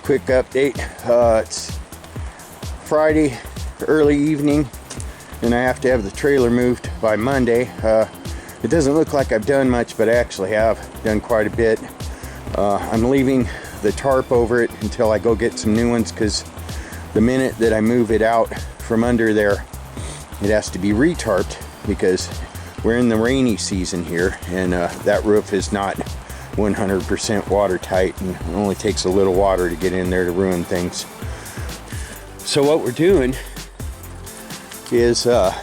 quick update. It's Friday early evening and I have to have the trailer moved by Monday. It doesn't look like I've done much, but I actually have done quite a bit. I'm leaving the tarp over it until I go get some new ones, because the minute that I move it out from under there, it has to be retarped, because we're in the rainy season here, and that roof is not 100% watertight, and it only takes a little water to get in there to ruin things. So what we're doing is there's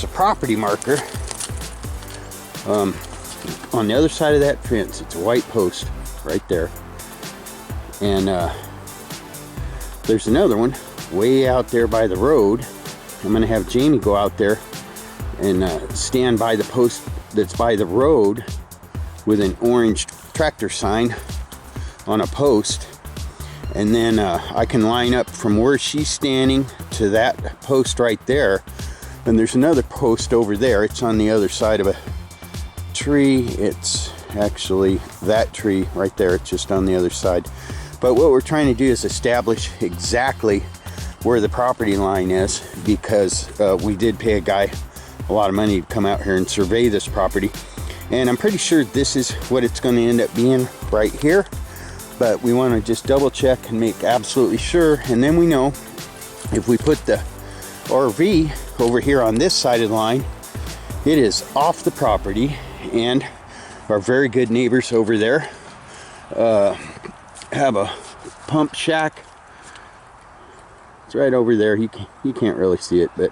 a property marker on the other side of that fence. It's a white post right there, and there's another one way out there by the road. I'm gonna have Jamie go out there and stand by the post that's by the road with an orange tractor sign on a post, and then I can line up from where she's standing to that post right there. And there's another post over there. It's on the other side of a tree. It's actually that tree right there. It's just on the other side. But what we're trying to do is establish exactly where the property line is, because we did pay a guy a lot of money to come out here and survey this property, and I'm pretty sure this is what it's going to end up being right here, but we want to just double check and make absolutely sure. And then we know if we put the RV over here on this side of the line, it is off the property, and our very good neighbors over there have a pump shack. It's right over there. You can't really see it, but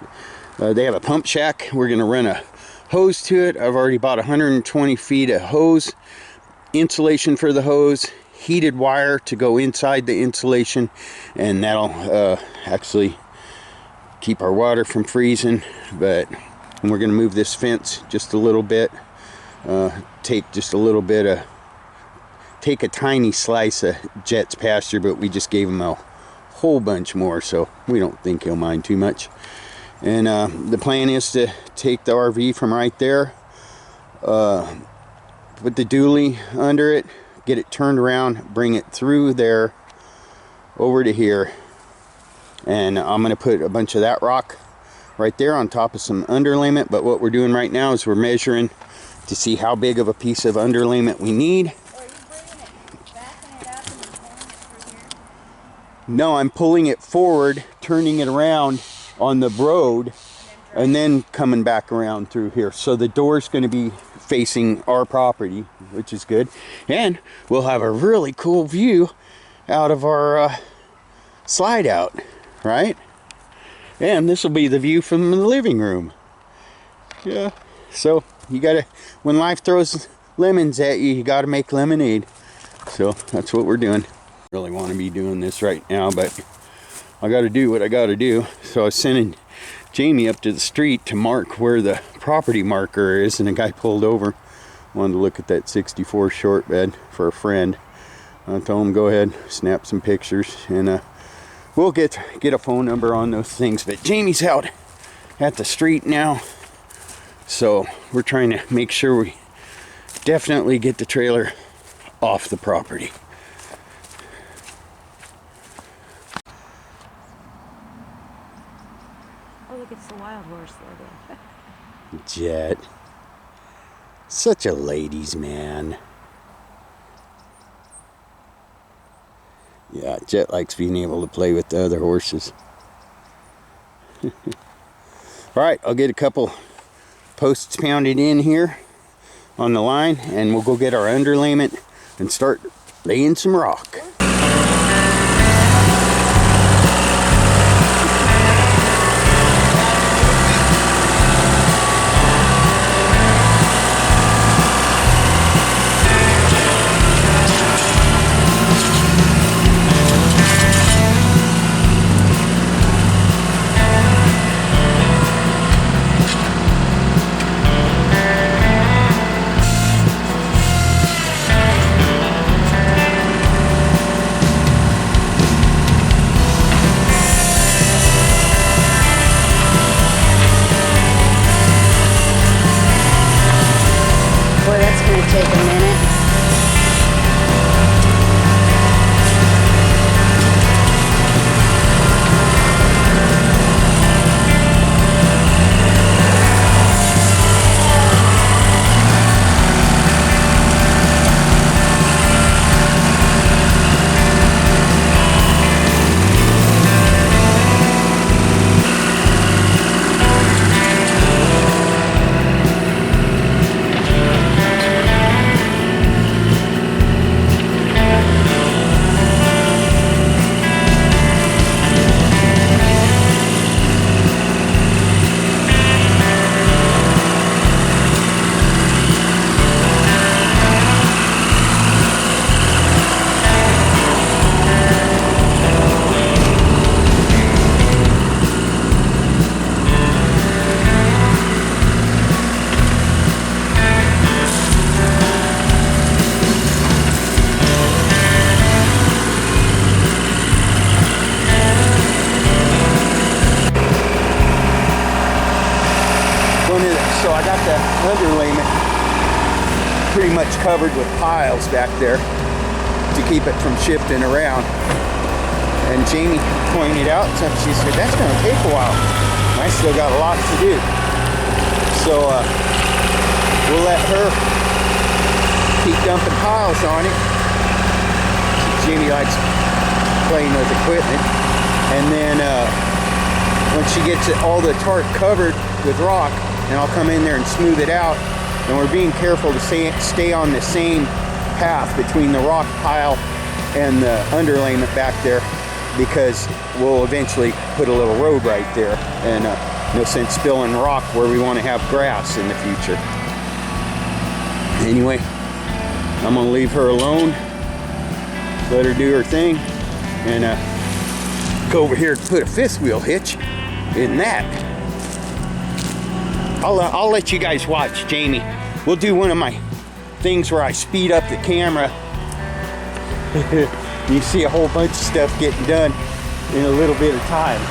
they have a pump shack. We're going to run a hose to it. I've already bought 120 feet of hose, insulation for the hose, heated wire to go inside the insulation, and that'll actually keep our water from freezing. But we're going to move this fence just a little bit, take just a little bit of, take a tiny slice of Jet's pasture, but we just gave him a whole bunch more, so we don't think he'll mind too much. And the plan is to take the RV from right there, put the dually under it, get it turned around, bring it through there over to here, and I'm going to put a bunch of that rock right there on top of some underlayment. But what we're doing right now is we're measuring to see how big of a piece of underlayment we need. No, I'm pulling it forward, turning it around on the road, and then coming back around through here. So the door's going to be facing our property, which is good. And we'll have a really cool view out of our slide out, right? And this will be the view from the living room. Yeah, so you gotta, when life throws lemons at you, you gotta make lemonade. So that's what we're doing. Really want to be doing this right now, but I got to do what I got to do. So I was sending Jamie up to the street to mark where the property marker is, and a guy pulled over, wanted to look at that 64 short bed for a friend. I told him go ahead, snap some pictures, and we'll get a phone number on those things. But Jamie's out at the street now, so we're trying to make sure we definitely get the trailer off the property. It's the wild horse there. Jet. Such a ladies' man. Yeah, Jet likes being able to play with the other horses. Alright, I'll get a couple posts pounded in here on the line, and we'll go get our underlayment and start laying some rock. got the underlayment pretty much covered with piles back there to keep it from shifting around. And Jamie pointed out something. She said, that's going to take a while. And I still got a lot to do. So we'll let her keep dumping piles on it. Jamie likes playing with equipment. And then when she gets all the tarp covered with rock, and I'll come in there and smooth it out. And we're being careful to stay on the same path between the rock pile and the underlayment back there, because we'll eventually put a little road right there, and no sense spilling rock where we want to have grass in the future. Anyway, I'm gonna leave her alone, let her do her thing, and go over here to put a fifth wheel hitch in that. I'll let you guys watch Jamie. We'll do one of my things where I speed up the camera. You see a whole bunch of stuff getting done in a little bit of time.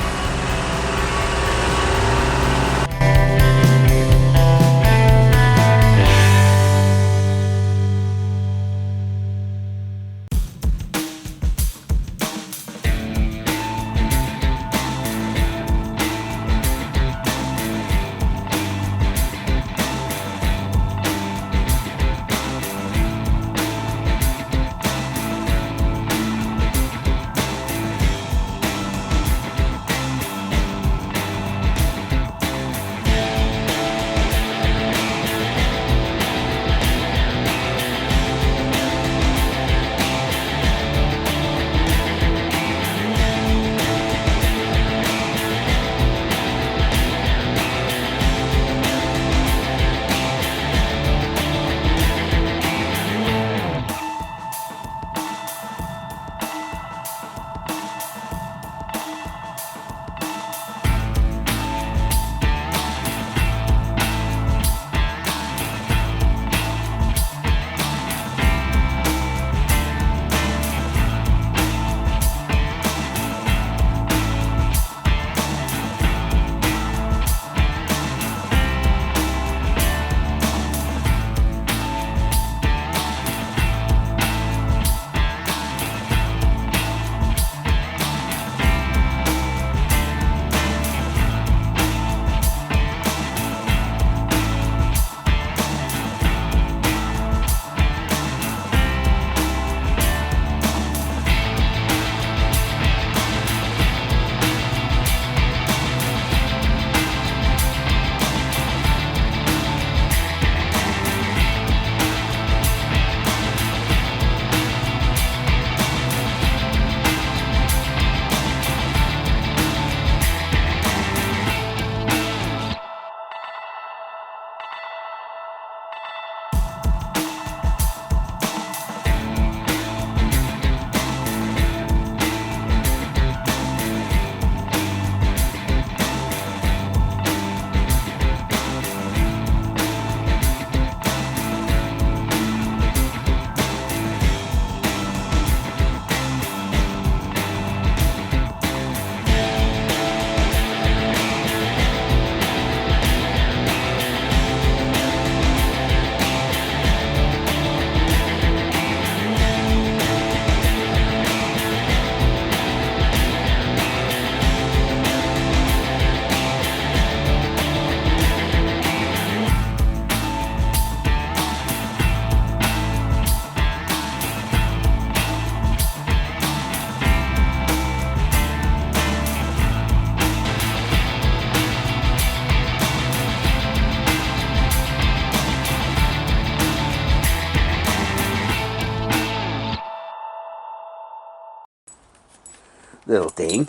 Little thing.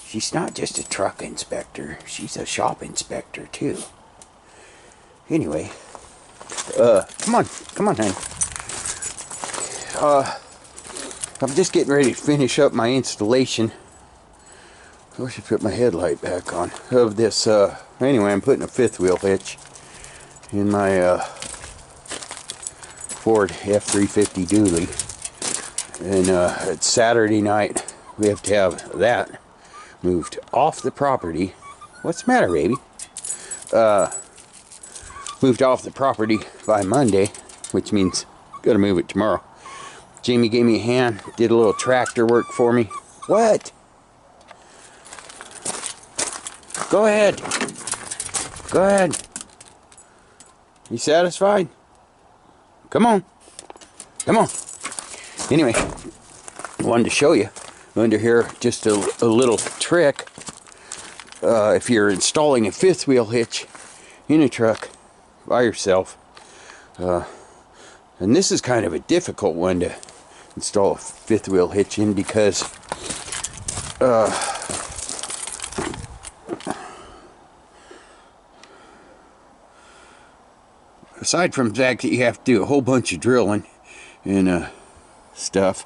She's not just a truck inspector, she's a shop inspector too. Anyway, come on, honey. I'm just getting ready to finish up my installation. I should put my headlight back on of this. Anyway, I'm putting a fifth wheel hitch in my Ford F-350 dually. And it's Saturday night. We have to have that moved off the property. What's the matter, baby? moved off the property by Monday, which means gotta move it tomorrow. Jamie gave me a hand, did a little tractor work for me. What? Go ahead. Go ahead. You satisfied? Come on. Come on. Anyway, I wanted to show you under here just a little trick. If you're installing a fifth wheel hitch in a truck by yourself, and this is kind of a difficult one to install a fifth wheel hitch in, because aside from the fact that you have to do a whole bunch of drilling and stuff,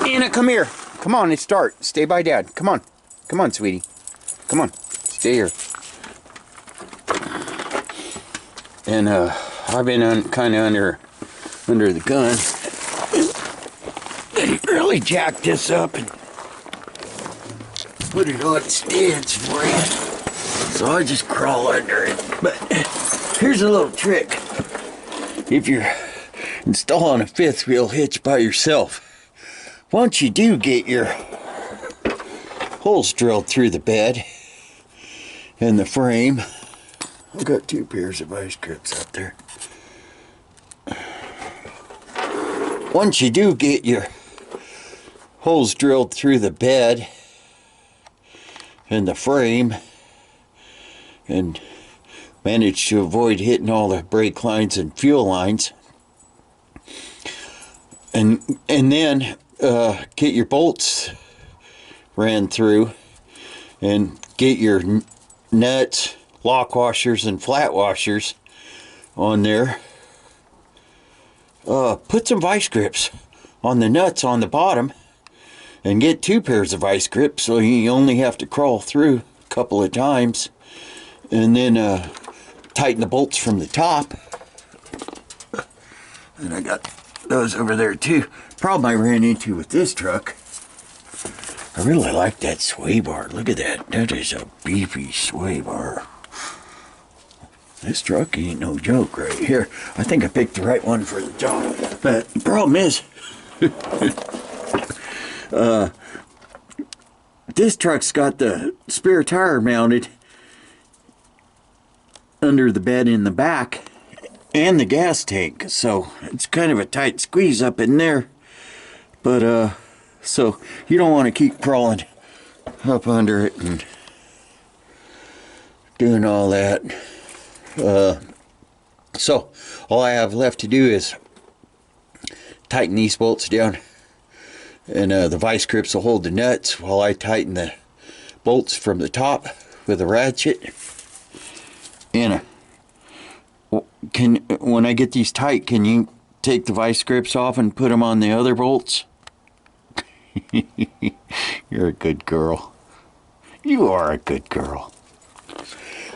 Anna, come here. Come on, let's start. Stay by Dad. Come on. Come on, sweetie. Come on. Stay here. And I've been kind of under the gun. They really jacked this up and put it on stands for you. So I just crawl under it. But here's a little trick. If you're installing a fifth wheel hitch by yourself, once you do get your holes drilled through the bed and the frame, I've got 2 pairs of vice grips up there. Once you do get your holes drilled through the bed and the frame and manage to avoid hitting all the brake lines and fuel lines, and then get your bolts ran through and get your nuts, lock washers and flat washers on there, put some vice grips on the nuts on the bottom and get 2 pairs of vice grips, so you only have to crawl through a couple of times, and then tighten the bolts from the top. And I got those over there too. Problem I ran into with this truck, I really like that sway bar. Look at that. That is a beefy sway bar. This truck ain't no joke right here. I think I picked the right one for the job. But the problem is, this truck's got the spare tire mounted under the bed in the back and the gas tank, so it's kind of a tight squeeze up in there. But so you don't want to keep crawling up under it and doing all that. So all I have left to do is tighten these bolts down, and the vice grips will hold the nuts while I tighten the bolts from the top with a ratchet. And when I get these tight, can you take the vice grips off and put them on the other bolts? You're a good girl. You are a good girl.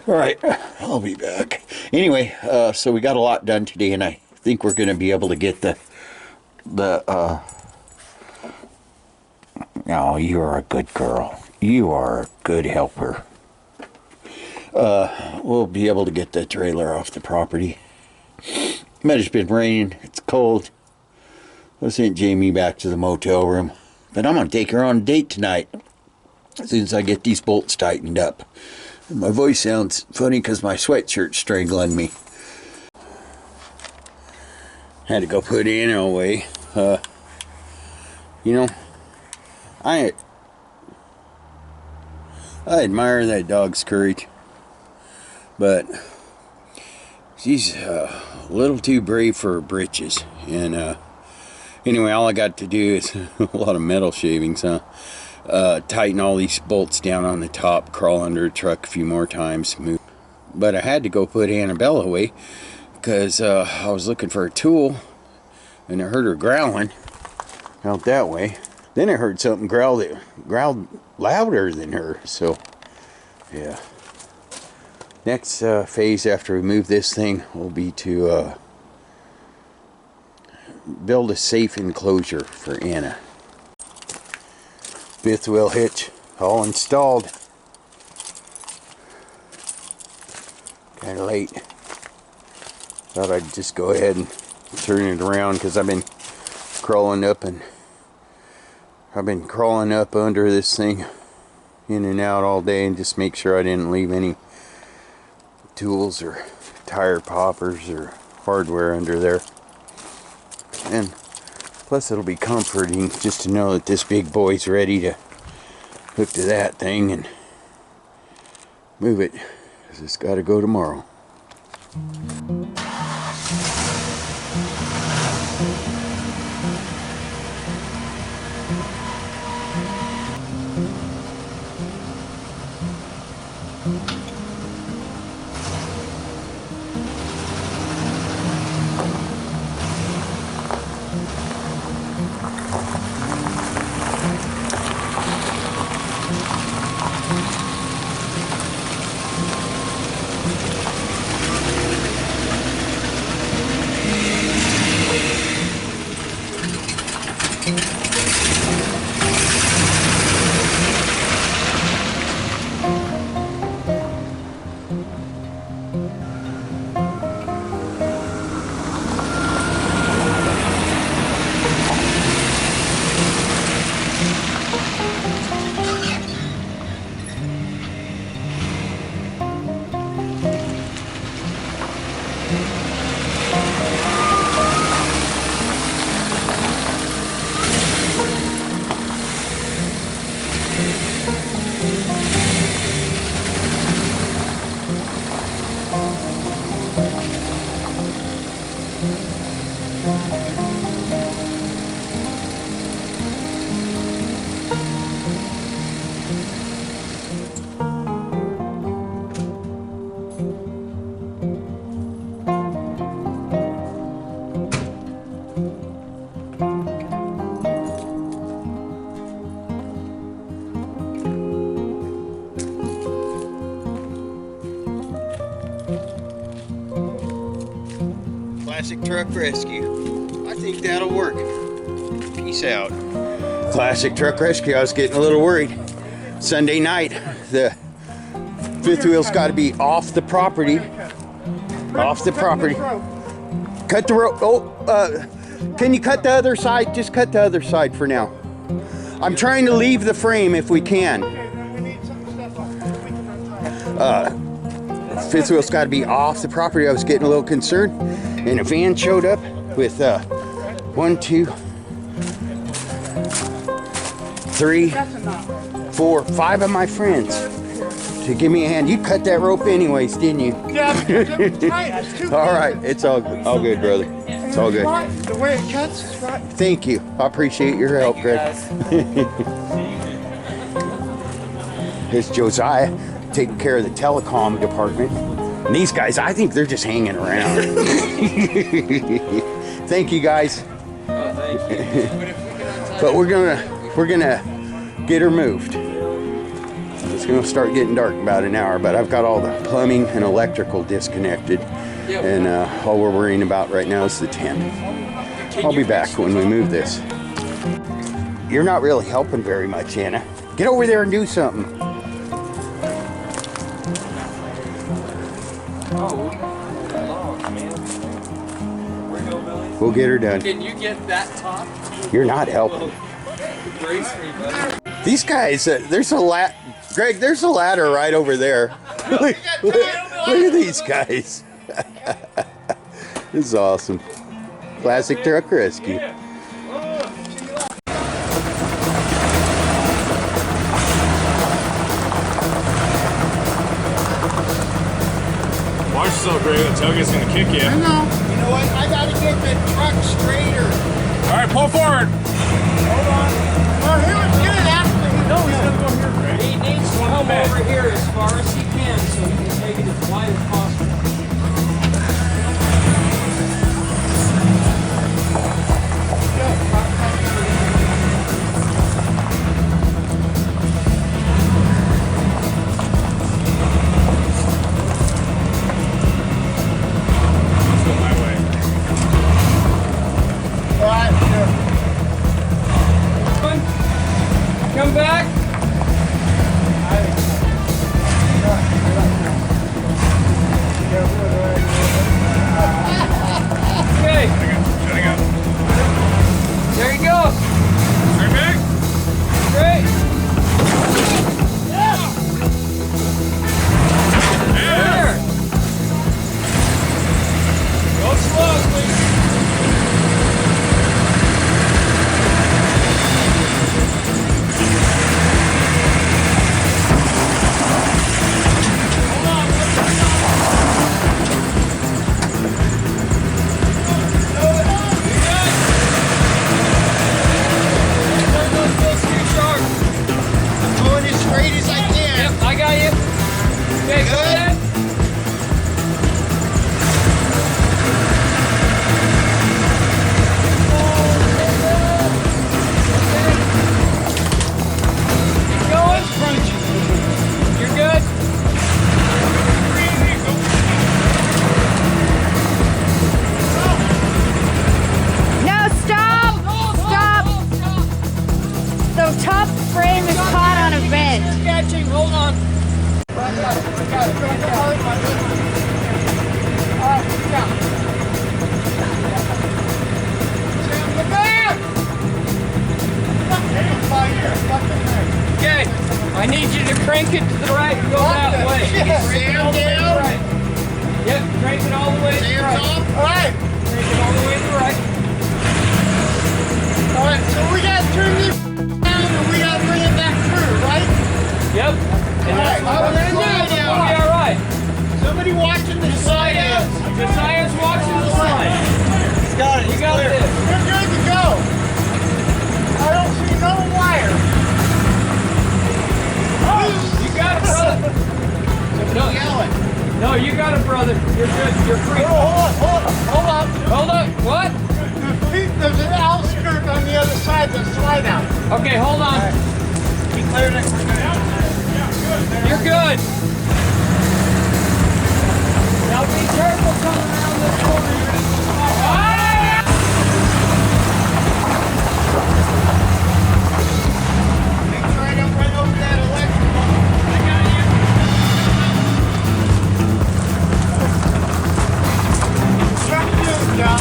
All right, I'll be back. Anyway, so we got a lot done today, and I think we're going to be able to get oh, you are a good girl. You are a good helper. We'll be able to get the trailer off the property. But it's been raining. It's cold. I sent Jamie back to the motel room. But I'm going to take her on a date tonight, as soon as I get these bolts tightened up. My voice sounds funny because my sweatshirt's strangling me. Had to go put Anna away. You know, I admire that dog's courage, but she's a little too brave for her britches. And anyway, all I got to do is a lot of metal shavings, tighten all these bolts down on the top, crawl under a truck a few more times, move. But I had to go put Annabella away because I was looking for a tool, and I heard her growling out that way. Then I heard something growl that growled louder than her. So yeah, next phase after we move this thing will be to build a safe enclosure for Anna. Fifth wheel hitch all installed. Kind of late. Thought I'd just go ahead and turn it around because I've been crawling up under this thing in and out all day, and just make sure I didn't leave any tools or tire poppers or hardware under there. And plus it'll be comforting just to know that this big boy's ready to hook to that thing and move it, because it's got to go tomorrow. Classic truck rescue. I think that'll work. Peace out. Classic truck rescue. I was getting a little worried. Sunday night, the fifth wheel's got to be off the property. Off the property. Cut the rope. Oh, can you cut the other side? Just cut the other side for now. I'm trying to leave the frame if we can. Fifth wheel's got to be off the property. I was getting a little concerned, and a van showed up with 1, 2, 3, 4, 5 of my friends to give me a hand. You cut that rope anyways, didn't you? Yeah, it's too all right, it's all good, brother. It's all good. The way it cuts is right. Thank you. I appreciate your help, Greg. Here's Josiah taking care of the telecom department. And these guys, I think they're just hanging around. Thank you, guys. Oh, thank you. But we're gonna get her moved. It's gonna start getting dark in about an hour, but I've got all the plumbing and electrical disconnected, and all we're worrying about right now is the tent. I'll be back when we move this. You're not really helping very much, Anna. Get over there and do something. We'll get her done. Can you get that top? You're not helping. Brace me, buddy. These guys, there's a Greg, there's a ladder right over there. Look at these guys. This is awesome. Classic truck rescue. Watch yourself, Greg. The tug is going to kick you. I know. You know what? I gotta get the truck straighter. All right, pull forward. Hold on. Oh, he was good after. No, he's going to go here, Greg. He needs to come over here as far as he can so he can take it as wide as possible. All right, sure. ready to crank it to the right and go that way. Crank it all the way to the right. Yep, crank it all the way to the right. Alright. Crank it all the way to the right. Alright, so we gotta turn this down and we gotta bring it back through, right? Yep. And that's what we're gonna do. It's gonna be alright. Somebody watching the slide out. Josiah's watching the slide. He's got it. You got it. We're good to go. I don't see no wire. You got it, brother. No, you got it, brother. You're good. You're free. Hold on. Hold up. What? There's an outskirt on the other side of the slide out. Okay, hold on. He cleared it. You're good. Now be careful coming around this corner. Make sure I don't run over that electrical. I got you. Try to do it, John.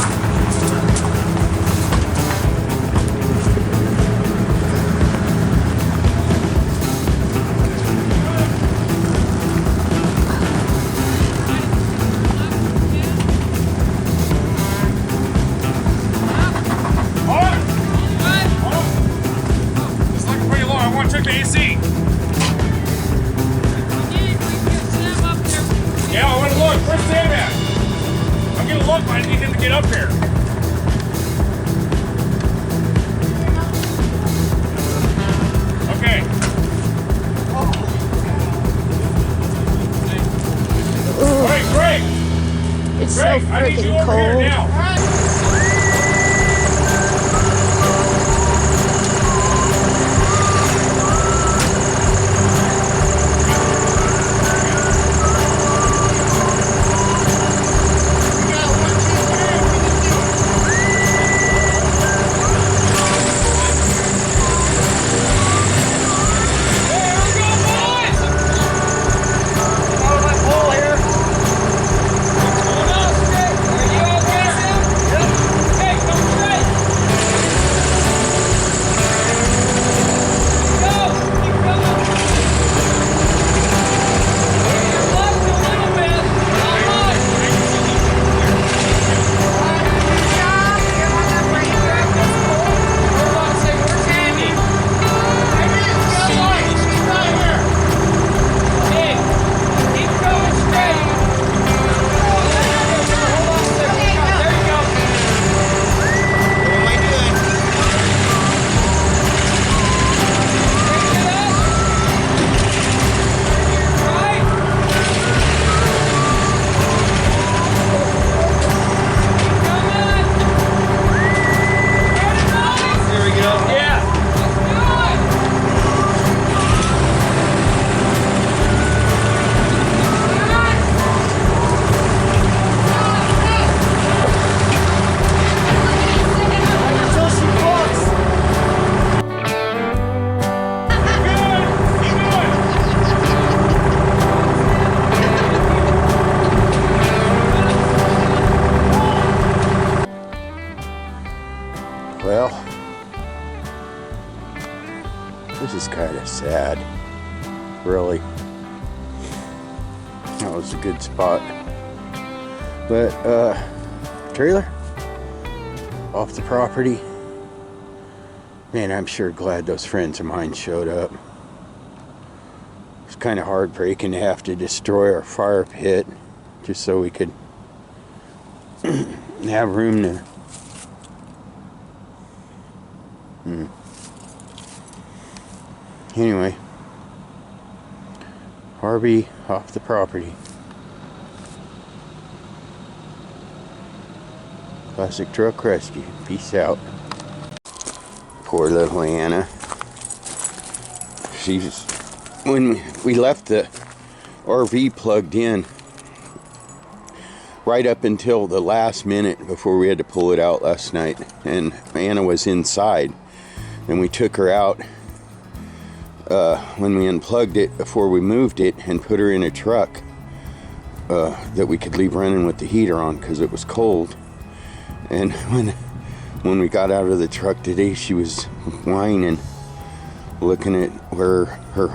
It's looking pretty low. I want to check the AC. Yeah, I want to look. Where's Sam at? I'm going to look, but I need him to get up here. Okay. All right, Greg. It's Greg, so I need you freaking over here cold. now. Well, this is kind of sad, really. That was a good spot. But, trailer off the property. Man, I'm sure glad those friends of mine showed up. It's kind of heartbreaking to have to destroy our fire pit just so we could have room to Anyway, Harvey off the property. Classic Truck Rescue. Peace out. Poor little Anna. She's, when we left the RV plugged in, right up until the last minute before we had to pull it out last night, and Anna was inside, and we took her out when we unplugged it before we moved it and put her in a truck that we could leave running with the heater on because it was cold. And when we got out of the truck today, she was whining, looking at where her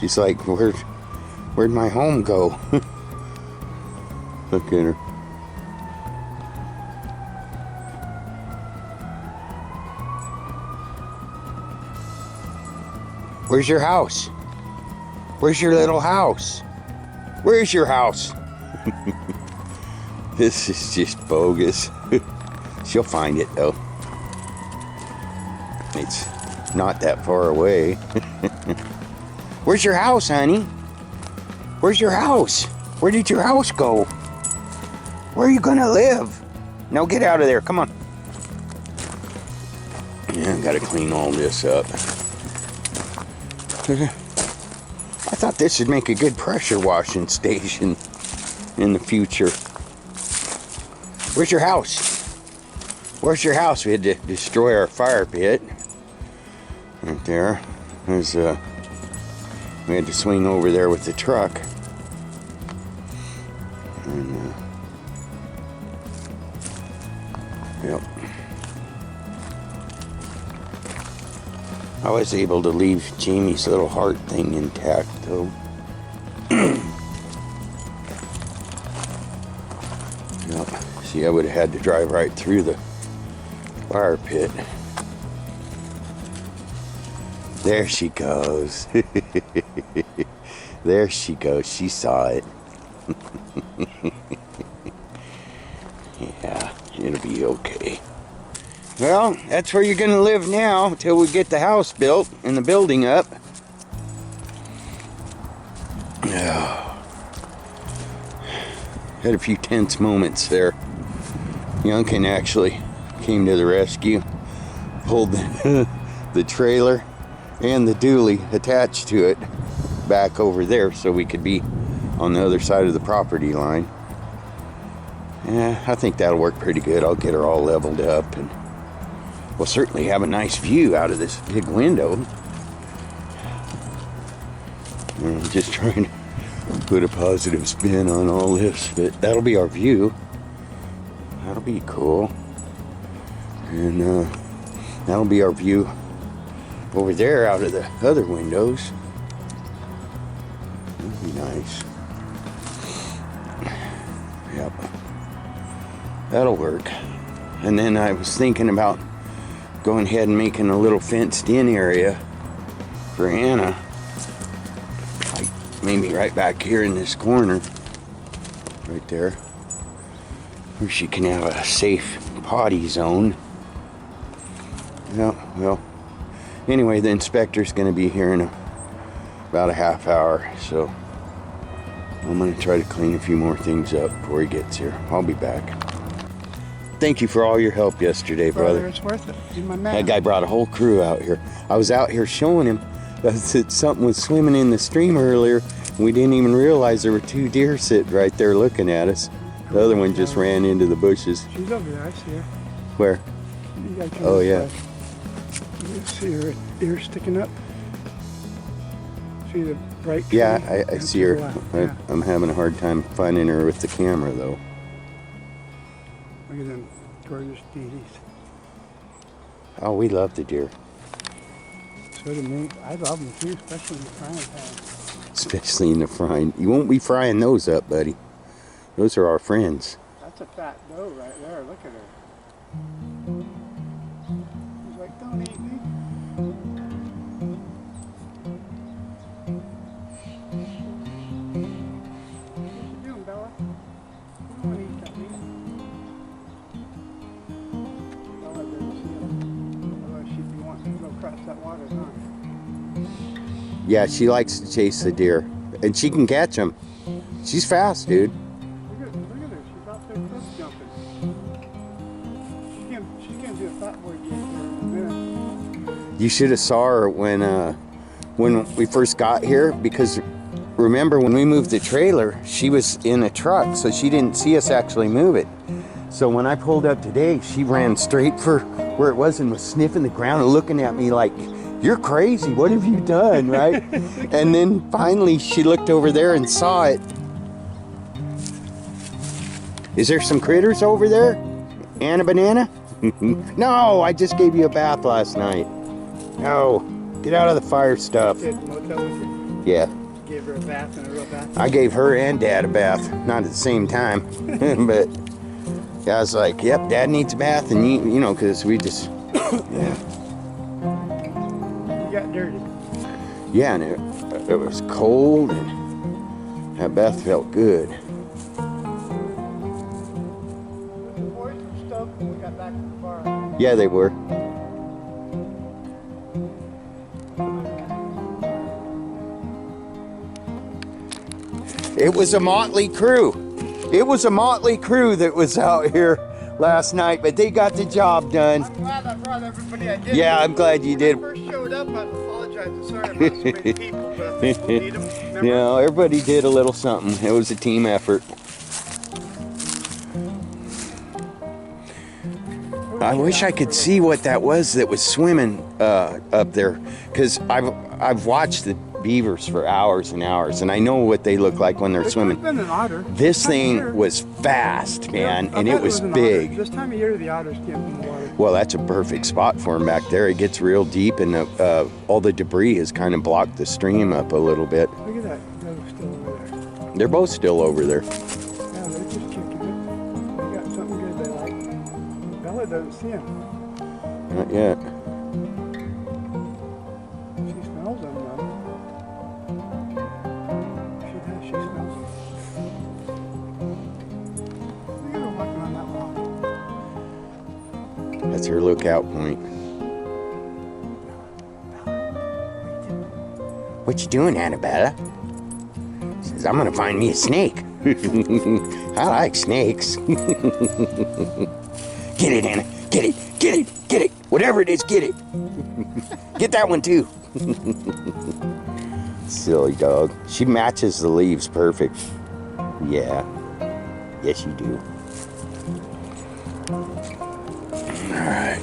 She's like, where'd my home go? Look at her. Where's your house? Where's your little house? Where's your house? This is just bogus. She'll find it though. It's not that far away. Where's your house, honey? Where's your house? Where did your house go? Where are you gonna live? Now get out of there, come on. Yeah, I gotta clean all this up. I thought this would make a good pressure washing station in the future. Where's your house? Where's your house? We had to destroy our fire pit. Right there. There's we had to swing over there with the truck. And yep. I was able to leave Jamie's little heart thing intact though. Yep. See, I would have had to drive right through the fire pit. There she goes. There she goes. She saw it. Yeah, it'll be okay. Well, that's where you're gonna live now until we get the house built and the building up. Had a few tense moments there. Youngkin actually came to the rescue, pulled the trailer and the dually attached to it back over there so we could be on the other side of the property line. Yeah, I think that'll work pretty good. I'll get her all leveled up and we'll certainly have a nice view out of this big window. I'm just trying to put a positive spin on all this, but that'll be our view. That'll be cool. And that'll be our view over there out of the other windows. That'll be nice. Yep. That'll work. And then I was thinking about going ahead and making a little fenced in area for Anna. Like maybe right back here in this corner. Right there. Where she can have a safe potty zone. Yeah, well. Anyway, the inspector's going to be here in about a half hour. So I'm going to try to clean a few more things up before he gets here. I'll be back. Thank you for all your help yesterday, brother. It's worth it. You're my man. That guy brought a whole crew out here. I was out here showing him that something was swimming in the stream earlier. We didn't even realize there were two deer sitting right there looking at us. The other one just ran into the bushes. She's over there. I see her. Where? You gotta come Oh, this yeah. way. You see her ear sticking up? See the bright tree? Yeah, I see her. Yeah. I'm having a hard time finding her with the camera, though. Look at them gorgeous beauties. Oh, we love the deer. So do me. I love them too, especially in the frying pan. Especially in the frying. You won't be frying those up, buddy. Those are our friends. That's a fat doe right there. Look at her. She's like, don't eat me. What you doing, Bella? You don't want to eat that meat. Bella didn't see him. Otherwise she'd be wanting to go across that water, huh? Yeah, she likes to chase the deer. And she can catch them. She's fast, dude. Look at her. She's out there cliff jumping. She's gonna do a fat boy game here in a minute. You should have saw her when we first got here, because remember when we moved the trailer, she was in a truck, so she didn't see us actually move it. So when I pulled up today, she ran straight for where it was and was sniffing the ground and looking at me like, "You're crazy, what have you done?" Right? And then finally she looked over there and saw it. Is there some critters over there? And a banana? No, I just gave you a bath last night. No, get out of the fire stuff. Did motel with you? Yeah. Gave her a bath and a real bath. I gave her and Dad a bath, not at the same time, but I was like, "Yep, Dad needs a bath," and you know, because we just, yeah, You got dirty. yeah, and it was cold, and that bath felt good. The boys were stoked when we got back to the bar. Yeah, they were. It was a motley crew. It was a motley crew that was out here last night, but they got the job done. I'm glad I brought everybody I did. Yeah, I'm glad you did. When I first showed up, I apologized and sorry about so many people, but we need them. Remember? You know, everybody did a little something. It was a team effort. I wish I could see what that was swimming up there, because I've watched the beavers for hours and hours, and I know what they look like when they're swimming. Been an otter. This thing was fast, man, and it was big. This time of year, the otters came from the water. Well, that's a perfect spot for them back there. It gets real deep, and all the debris has kind of blocked the stream up a little bit. Look at that. They're still over there. They're both still over there. Yeah, they're just kicking it. They got something good they like. Bella doesn't see them. Not yet. She smells them though. She does. She smells them. Look at her walking on that lawn. That's her lookout point. What you doing, Annabella? Says, I'm gonna find me a snake. I like snakes. Get it, Anna. Get it. Get it. Get it. Whatever it is, get it. Get that one too. Silly dog. She matches the leaves perfect. Yeah. Yes, you do. All right.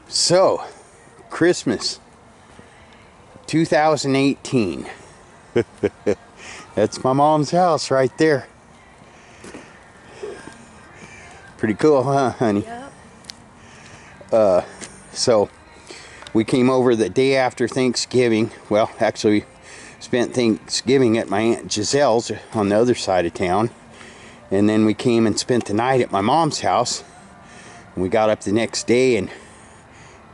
So, Christmas 2018. That's my mom's house right there. Pretty cool, huh, honey? Yep. So, we came over the day after Thanksgiving. Well, actually, spent Thanksgiving at my Aunt Giselle's on the other side of town. And then we came and spent the night at my mom's house. And we got up the next day and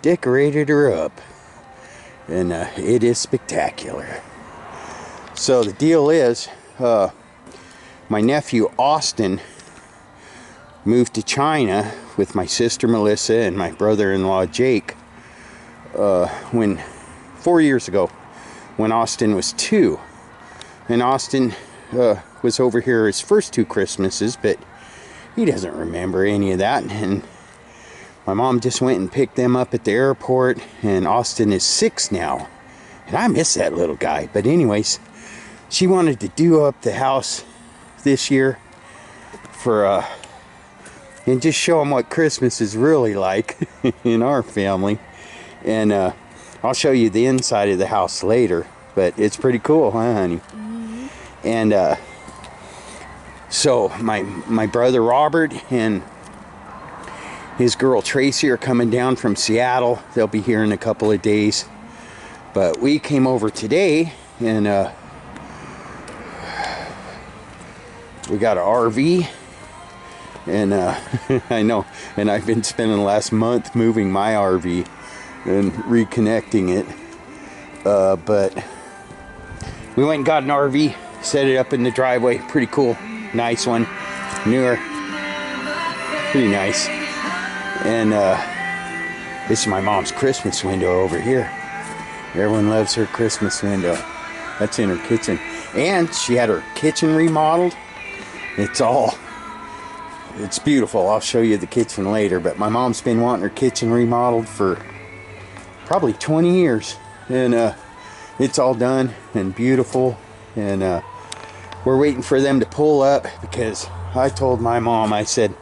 decorated her up. And it is spectacular. So the deal is, my nephew Austin moved to China with my sister Melissa and my brother-in-law Jake 4 years ago, when Austin was 2. And Austin was over here his first 2 Christmases, but he doesn't remember any of that. And my mom just went and picked them up at the airport, and Austin is 6 now. And I miss that little guy. But anyways, she wanted to do up the house this year for and just show him what Christmas is really like in our family. And I'll show you the inside of the house later, but it's pretty cool, huh, honey? Mm-hmm. And so my brother Robert and his girl Tracy are coming down from Seattle. They'll be here in a couple of days. But we came over today, and we got an RV. And I know, and I've been spending the last month moving my RV and reconnecting it. But we went and got an RV, set it up in the driveway. Pretty cool, nice one, newer, pretty nice. And this is my mom's Christmas window over here. Everyone loves her Christmas window. That's in her kitchen. And she had her kitchen remodeled. It's beautiful. I'll show you the kitchen later. But my mom's been wanting her kitchen remodeled for probably 20 years. And it's all done and beautiful. And we're waiting for them to pull up, because I told my mom, I said,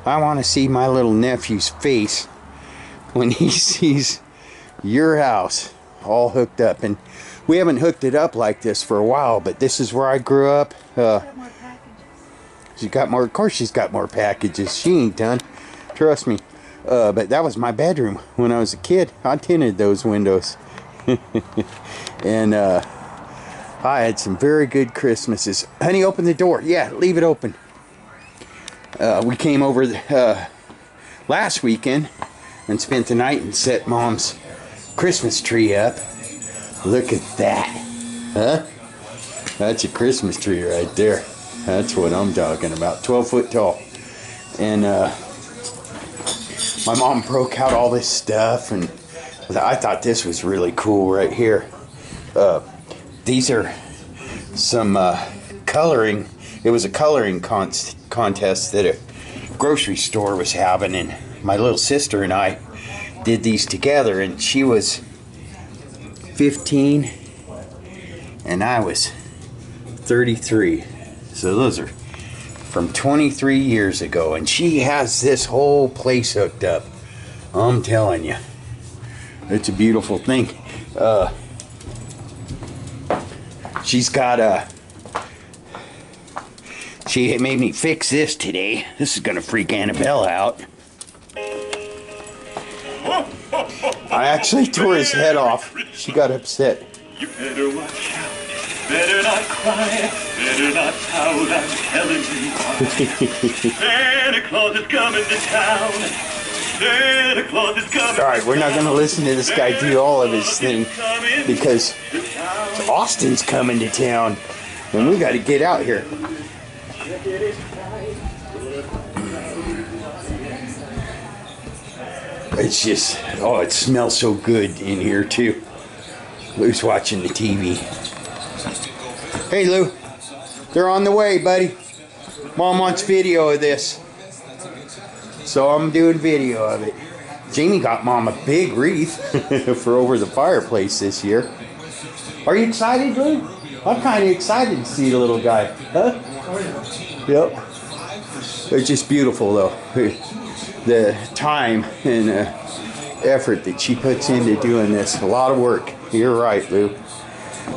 I want to see my little nephew's face when he sees your house all hooked up. And we haven't hooked it up like this for a while, but this is where I grew up. Got more packages. She's got more, of course she's got more packages. She ain't done, trust me. But that was my bedroom when I was a kid. I tinted those windows. And I had some very good Christmases. Honey, open the door. Yeah, leave it open. We came over last weekend and spent the night and set Mom's Christmas tree up. Look at that. Huh? That's a Christmas tree right there. That's what I'm talking about. 12 foot tall. And my mom broke out all this stuff, and I thought this was really cool right here. These are some coloring. It was a coloring contest that a grocery store was having, and my little sister and I did these together, and she was 15 and I was 33. So those are from 23 years ago, and she has this whole place hooked up. I'm telling you, it's a beautiful thing. She's got she made me fix this today. This is gonna freak Annabelle out. I actually tore his head off. She got upset. You better watch out. Better not cry. Better not pout. I'm telling you. Santa Claus is coming to town. Santa Claus is coming. All right, we're not gonna listen to this guy do all of his thing because Austin's coming to town, and we got to get out here. It's just, oh, it smells so good in here too. Lou's watching the TV. Hey Lou, they're on the way, buddy. Mom wants video of this, so I'm doing video of it. Jamie got Mom a big wreath for over the fireplace this year. Are you excited, Lou? I'm kind of excited to see the little guy. Huh? Yep. It's just beautiful though. The time and effort that she puts into doing this. A lot of work. You're right, Lou.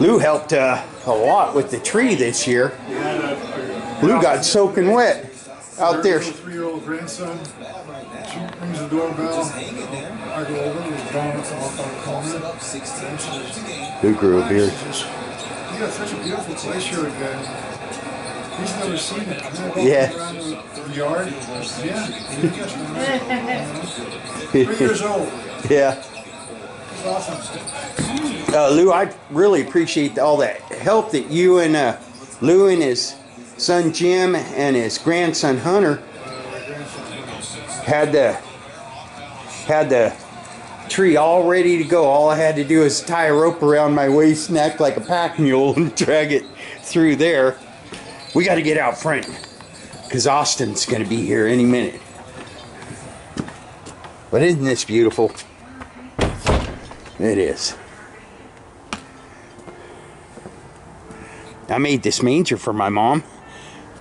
Lou helped a lot with the tree this year. Lou got soaking wet out there. 3-year-old grandson. She rings the doorbell. I go over to his donuts off on the corner. Lou grew a beard. You got such a beautiful place here again. He's never seen it. Yeah. Around the yard. Yeah. 3 years old. Yeah. It's awesome. Lou, I really appreciate all that help that you and Lou and his son Jim and his grandson Hunter had the tree all ready to go. All I had to do is tie a rope around my waist and act like a pack mule and drag it through there. We got to get out front because Austin's going to be here any minute. But isn't this beautiful? It is. I made this manger for my mom.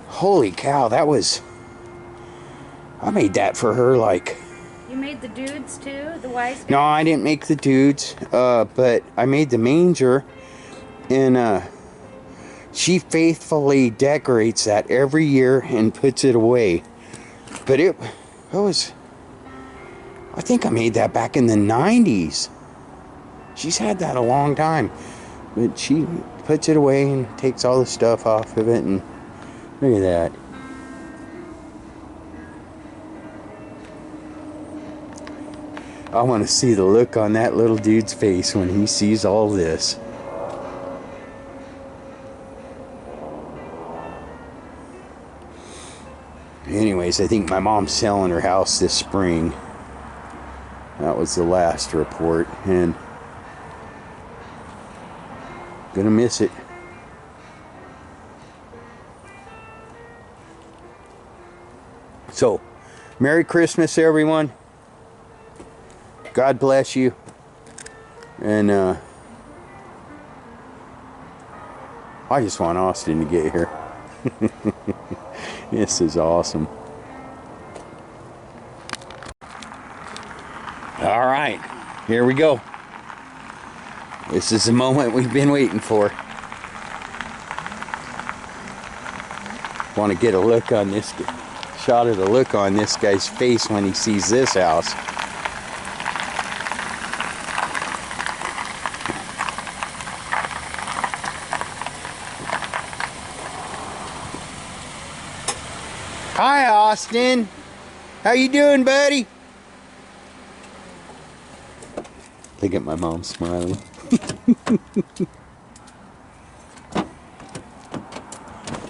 Holy cow, that was... I made that for her like... You made the dudes too? The wise guys? No, I didn't make the dudes, but I made the manger, and she faithfully decorates that every year and puts it away. But it was... I think I made that back in the 90s. She's had that a long time. But she puts it away and takes all the stuff off of it, and look at that. I want to see the look on that little dude's face when he sees all this. Anyways, I think my mom's selling her house this spring. That was the last report, and gonna miss it. So, Merry Christmas, everyone. God bless you. And I just want Austin to get here. This is awesome. All right, here we go. This is the moment we've been waiting for. Want to get a look on this, shot of the look on this guy's face when he sees this house. Hi, Austin. How you doing, buddy? Look at my mom smiling.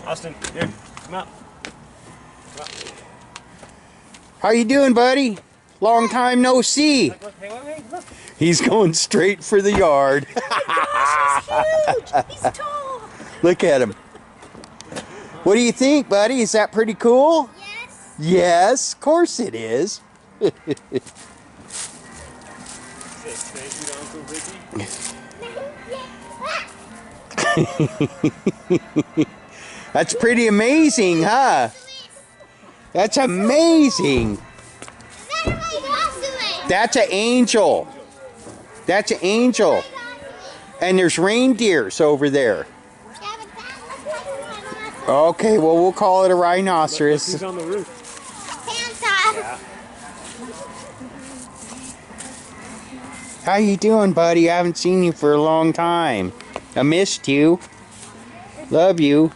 Austin, here, come out. How you doing, buddy? Long time no see. Look, hey, look. He's going straight for the yard. Gosh, he's huge. He's tall. Look at him. What do you think, buddy? Is that pretty cool? Yes. Yes, of course it is. Say thank you to Uncle Ricky. That's pretty amazing, huh? That's amazing. That's an angel. That's an angel. And there's reindeers over there. Okay, well, we'll call it a rhinoceros. Who's on the roof? Santa. How you doing, buddy? I haven't seen you for a long time. I missed you. Love you.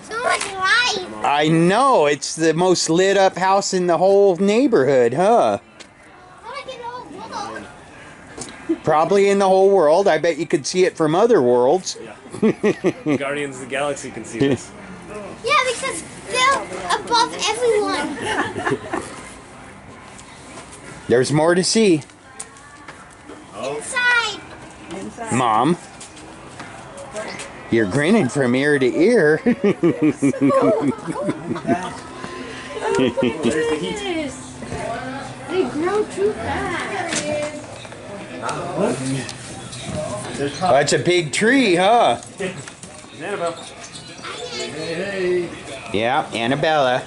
So much light. I know, it's the most lit up house in the whole neighborhood, huh? Probably in the whole world. I bet you could see it from other worlds. Yeah. Guardians of the Galaxy can see this. Yeah, because they're above everyone. There's more to see. Inside. Mom, you're grinning from ear to ear. There's the heat. They grow too fast. That's a big tree, huh? Annabelle. Yeah, Annabella.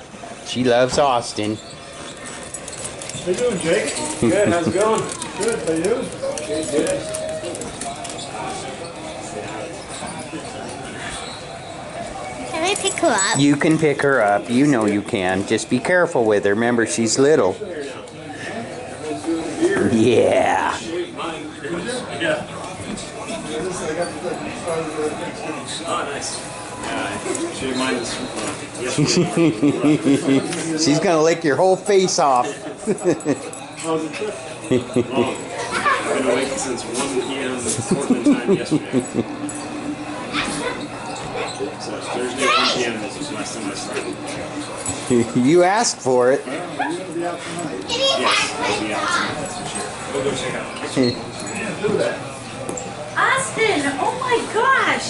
She loves Austin. How you doing, Jake? Good, how's it going? Good, how you? Okay, good. Can I pick her up? You can pick her up. You know you can. Just be careful with her. Remember, she's little. Yeah. Yeah. Oh, nice. Yeah, I shaved mine yesterday. She's gonna lick your whole face off. How was the trip? Long. I've been awake since 1 p.m. Portland time yesterday. So it's Thursday 1 p.m. This was the last time I slept. You asked for it. Yes, I'll be out tonight, that's for sure. We'll go check out the kitchen. Austin, oh my gosh.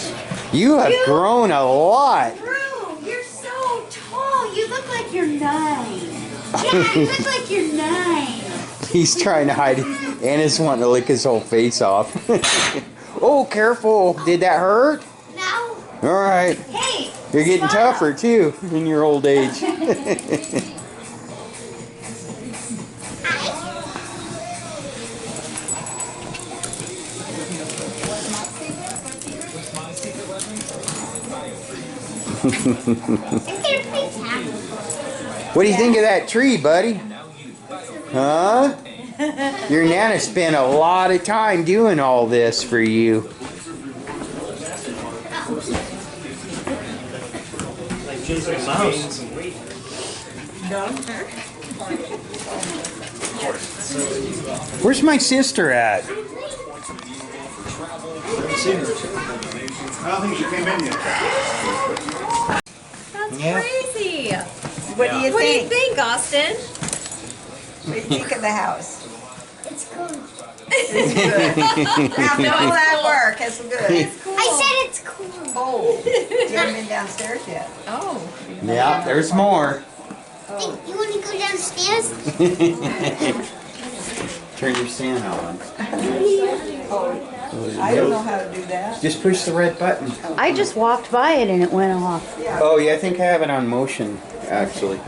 You have grown a lot. Drew, you're so tall. You look like you're 9. Yeah, you look like you're 9. He's trying to hide it. Anna's wanting to lick his whole face off. Oh, careful. Did that hurt? No. All right. Hey. You're getting smile. tougher, too, in your old age. What do you think of that tree, buddy? Huh? Your Nana spent a lot of time doing all this for you. Like Jason Mouse. Where's my sister at? I don't think she came in yet. That's Yeah. crazy. What do you What do you think? think, Austin? What do you think of the house? It's cool. After all that work, that's good. It's cool. I said it's cool. Oh, you haven't been downstairs yet. Oh. Yeah, there's more. Hey, you want to go downstairs? Turn your stand on. I don't know how to do that. Just push the red button. I just walked by it and it went off. Oh, yeah, I think I have it on motion, actually.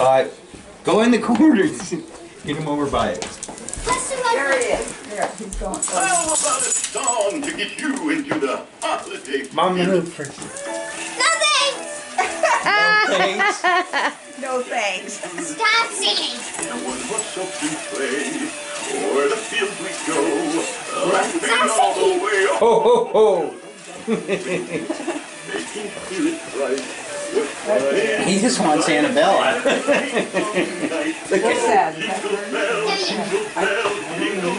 Go in the corners. Get him over by it. There he is. There, he's going. How about a song to get you into the holiday Mom, spirit? move for Thanks. No thanks. Stop singing. No one must up and play, o'er the fields we go, laughing all the way. Ho ho ho. Making spirits bright. He just wants Annabella. What's that? Is that Jingle bells, jingle bells, jingle